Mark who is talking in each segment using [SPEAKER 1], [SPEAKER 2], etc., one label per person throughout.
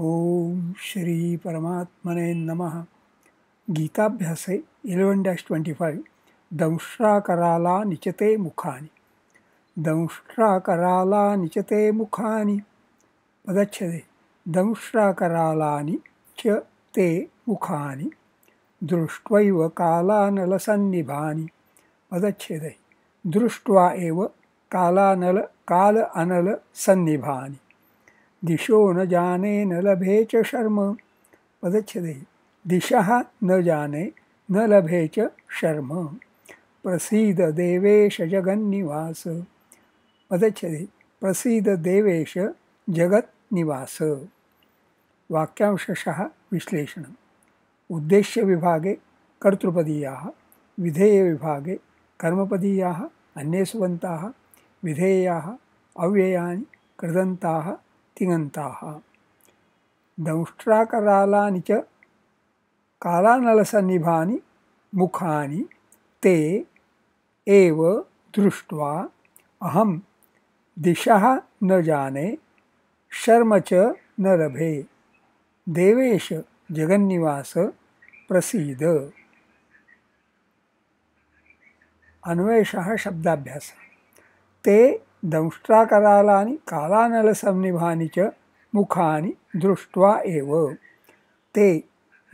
[SPEAKER 1] ओम श्री परमात्मने नमः. गीताभ्यासे 11-25 दंष्ट्राकराला निचते मुखानि. दंष्ट्राकराला निचते मुखानि. पदच्छेदे दंष्ट्राकरालानि च ते मुखानि दृष्ट्वैव कालानलसन्निभानि. पदच्छेदे दृष्ट्वा एव काल अनल सन्निभानि. दिशो न जाने न लभे च शर्म. पदच्छेदे दिशः न जाने न लभे च शर्म. प्रसीद देवेश जगन्निवास. पदच्छेदे प्रसीद देवेश जगन्निवास. वाक्यांशशः विश्लेषणम्. उद्देश्य विभागे कर्तृपदीयाः, विधेय विभागे कर्मपदीयाः अन्ये सुबन्ताः, विधेयाः अव्ययानि कृदन्ताः तिङन्ताः. दंष्ट्राकरालानि च कालानलसन्निभानि मुखानि ते एव दृष्ट्वा अहं दिशः न जाने शर्म च न लभे. देवेश जगन्निवास प्रसीद. अन्वयशः शब्दाभ्यास. ते दंष्ट्राकरालानि कालानलसन्निभानि च मुखानि दृष्ट्वा एव. ते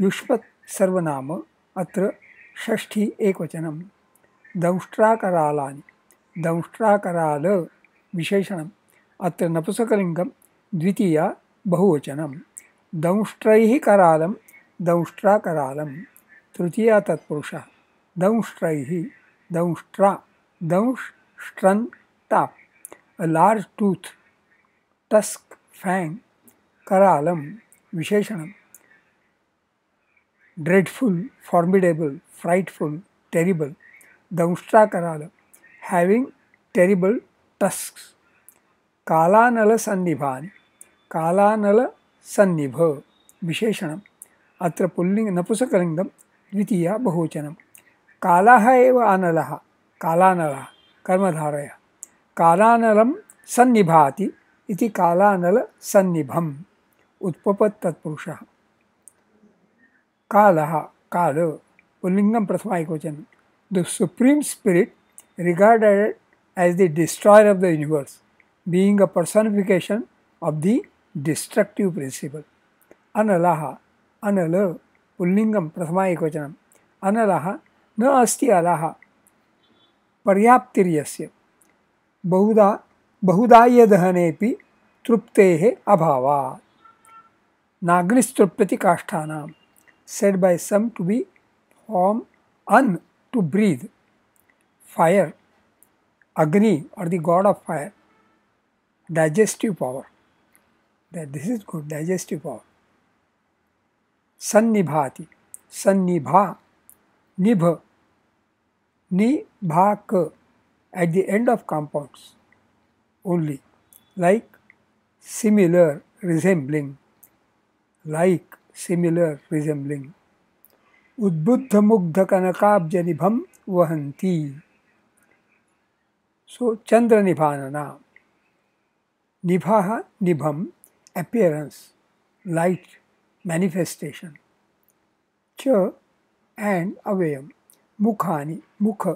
[SPEAKER 1] युष्मत् सर्वनाम, अत्र षष्ठी एकवचनम्. दंष्ट्राकरालानि, दंष्ट्राकराल विशेषणम्, अत्र नपुंसकलिङ्गं, द्वितीया बहुवचनम्. दंष्ट्रैः करालं दंष्ट्राकरालं, तृतीया तत्पुरुषः. दंष्ट्रैः, दंष्ट्रा, दंष्ट्रन् टाप, a large tooth, tusk, fang. Karalam विशेषणम्, dreadful, formidable, frightful, terrible. दंष्ट्राकराल, having terrible tusks. कालानलसन्निभानि, कालानलसन्निभ विशेषणम्, अत्र पुल्लिङ्ग नपुंसकलिङ्गं, द्वितीया बहुवचनं. कालः एव अनलः, कालानलः कर्मधारयः. कालानलं सन्निभाति इति कालानलसन्निभम् उत्पपत् तत्पुरुषः. कालः, काल पुल्लिङ्गं प्रथमा एकवचनं. The supreme spirit regarded as the destroyer of the universe, being a personification of the destructive principle. अनलः, अनल पुल्लिङ्गं प्रथमा एकवचनं. अनलः न अस्ति अलः पर्याप्तिर्यस्य. बहुधायदहनेऽपि तृप्तेः अभावात्. नाग्निस्तृप्यति काष्ठानां, said by some to be from un, to breathe. Fire, Agni or the god of fire. Digestive power, that this is good, digestive power. Sannibhati, sannibha, nibha, nibhak, at the end of compounds only, like similar, resembling, like similar, resembling. Udbuddha mugdha kanakabjanibham vahanti. So Chandra Nibhanana. Nibhaha, nibham, appearance, light, manifestation. Cha and avyam. Mukhani, mukha,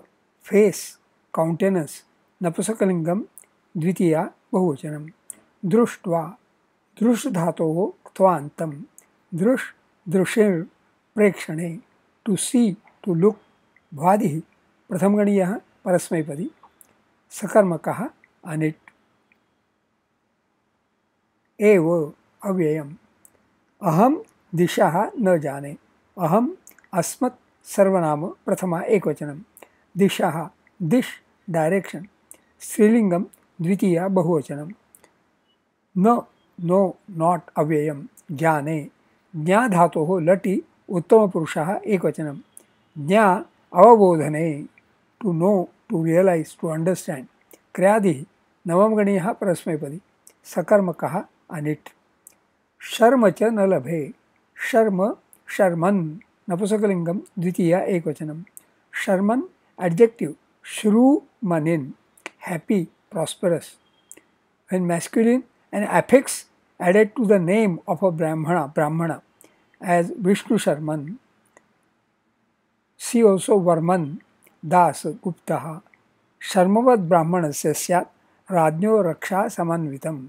[SPEAKER 1] face, countenance. Napusakalingam, द्वितीया बहुवचनम्. दृष्ट्वा, दृश् धातोः क्त्वान्तं. दृश्, दृशिर् प्रेक्षणे. To see, to look. भ्वादिः प्रथमगणीयः परस्मैपदी. सकर्मकः अनिट्. एव अव्ययम्. अहं दिशः न जाने. अहम् अस्मत् सर्वनाम प्रथमा एकवचनं. दिशः, दिश, डायरेक्शन. स्त्रीलिङ्गं, द्वितीया बहुवचनं. न, नो, नॉट अव्ययम्. ज्ञाने, ज्ञा धातोः लटि उत्तमपुरुषः एकवचनं. ज्ञा अवबोधने, to know, to realise, to understand. क्रियादिः नवमगणीयः परस्मैपदी. सकर्मकः अनिट्. शर्म च न लभे. शर्म, शर्मन् नपुंसकलिङ्गं, द्वितीया एकवचनं. शर्मन् एडजेक्टिव, श्रूमनिन्, happy, prosperous. When masculine, an affix added to the name of a Brahmana as Vishnu Sharman. See also Varman Das Gupta Sharmavad Brahmanasya Syat Rajnyo Raksha Samanvitam.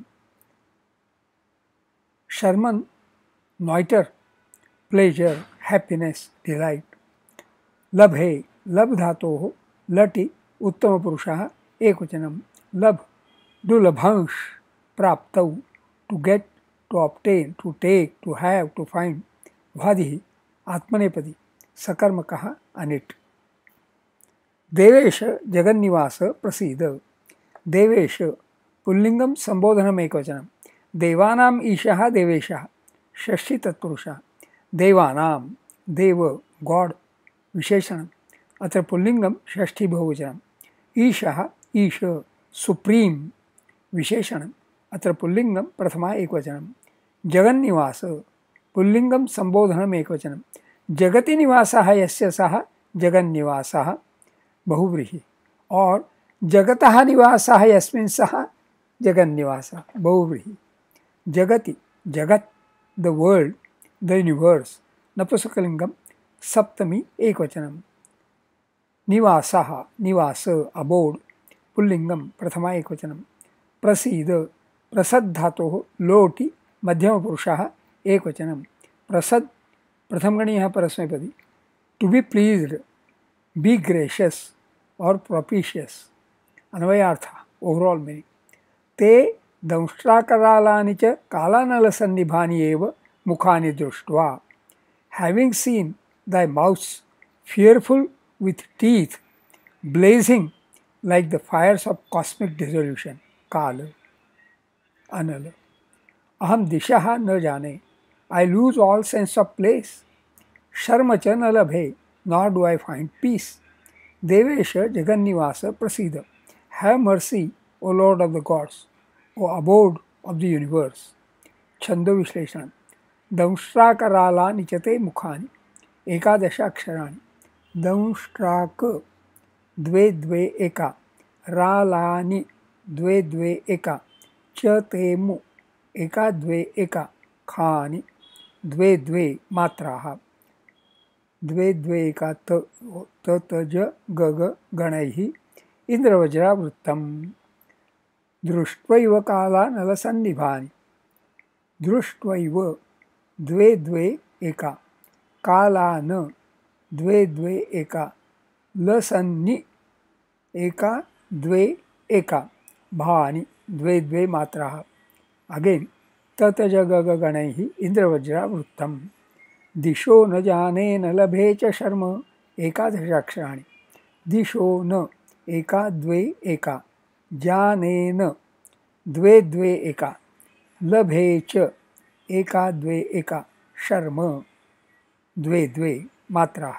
[SPEAKER 1] Sharman, noitre, pleasure, happiness, delight. Labhe, lab dhatoh, lati, uttama purushaha, ekvachanam. Lab, dulabhansh, praptau, to get, to obtain, to take, to have, to find. Vadihi, atmanepadi, sakarmakaha, anit. Devesha Jagannivasa Prasida. Devesha Pullingam Sambodhanam Ekvachanam. Devanam Ishaha Devesha Shashti Tatpurusha. Devanam Deva God Visheshanam. Atra Pullingam Shashti Bahuvachanam. Ishaha Isha Supreme Visheshanam. Atra Pullingam Prathama Ekvachanam. Jagannivasa Pullingam Sambodhanam Ekvachanam. Jagati Nivasaha Yasya Saha Jagannivasaha बहुव्रीहि और जगतः निवासः यस्मिन् सः जगन्निवासः बहुव्रीहि. जगति जगत द वर्ल्ड द यूनिवर्स नपुंसकलिंगम सप्तमी एकवचनम. निवासः निवास अबोर्ड पुल्लिंगम प्रथमा एकवचनम. प्रसीद प्रसद धातोः लोटि मध्यमपुरुषः एकवचनम. प्रसद प्रथमगणीयः परस्मैपदी. To be pleased, be gracious or propitious. Anvayartha, overall meaning. Te damshtrakaralani cha kalanalasanibhani eva mukhani drushtva. Having seen thy mouths fearful with teeth, blazing like the fires of cosmic dissolution. Kala. Anala. Aham dishaha na jane. I lose all sense of place. Sharmacha na labhe. Nor do I find peace. Devesha Jagannivasa Prasida. Have mercy, O Lord of the gods, O abode of the universe. Chando Vishleshanam. Damshtrakarala nichate mukhani. Ekadasha aksharani. Damshtrak dve dve eka. Ralani dve dve eka. Chatemu eka dve eka. Khani dve dve matraha. द्वे द्वे एका तज गग गणैः इंद्रवज्रावृत्तम. दृष्ट्वैव कालानलसन्निभानि. दृष्ट्वैव द्वे द्वे एका. कालान द्वे द्वे एका. लसन्नि एका द्वे एका. भानि द्वे द्वे मात्राः. अगेन ततज गग गणैः इंद्रवज्रावृत्तम. दिशो न जाने न लभे च शर्म एकादशाक्षराणि. दिशो न एका द्वे एका. जाने न द्वे द्वे एका. लभे च एका द्वे एका. शर्म द्वे द्वे मात्रा.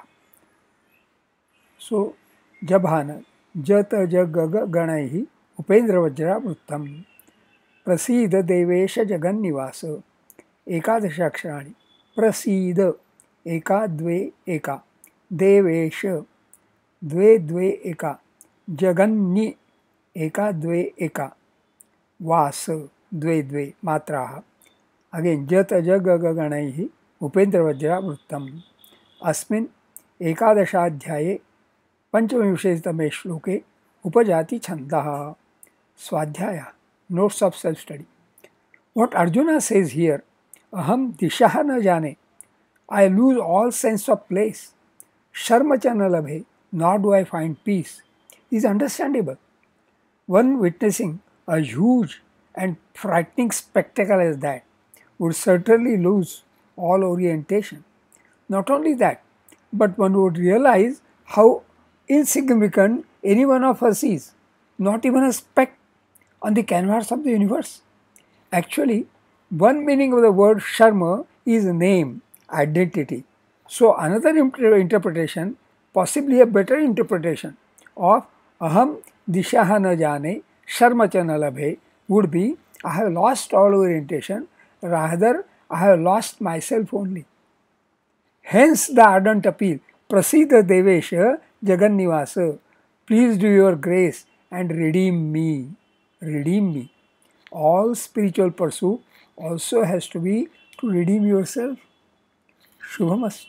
[SPEAKER 1] सो जभान जत जग गणैः उपेन्द्रवज्रावृत्तम. प्रसीद देवेश जगन्निवास. एकादशाक्षराणि. प्रसीद एका द्वे एका. देवेश द्वे द्वे एका. जगन्नि एका द्वे एका. वास द्वे द्वे मात्राः. अगेन जत जग गणैः उपेन्द्रवज्रावृत्तम. अस्मिन् एकादशाध्याये पंचविंशतितमे श्लोके उपजाति छन्दः. स्वाध्याय notes of self study. What arjuna says here, अहम दिशा न जाने, I lose all sense of place, sharma cha na labhe, nor do I find peace, is understandable. One witnessing a huge and frightening spectacle as that would certainly lose all orientation. Not only that, but one would realize how insignificant any one of us is, not even a speck on the canvas of the universe. Actually, one meaning of the word sharma is name, identity. So another interpretation, possibly a better interpretation of aham dishaha na jane sharma cha na labhe would be I have lost all orientation, rather I have lost myself only. Hence the ardent appeal, prasida devesha jagannivasa, please do your grace and redeem me. Redeem me. All spiritual pursuit also has to be to redeem yourself. Shubhamast.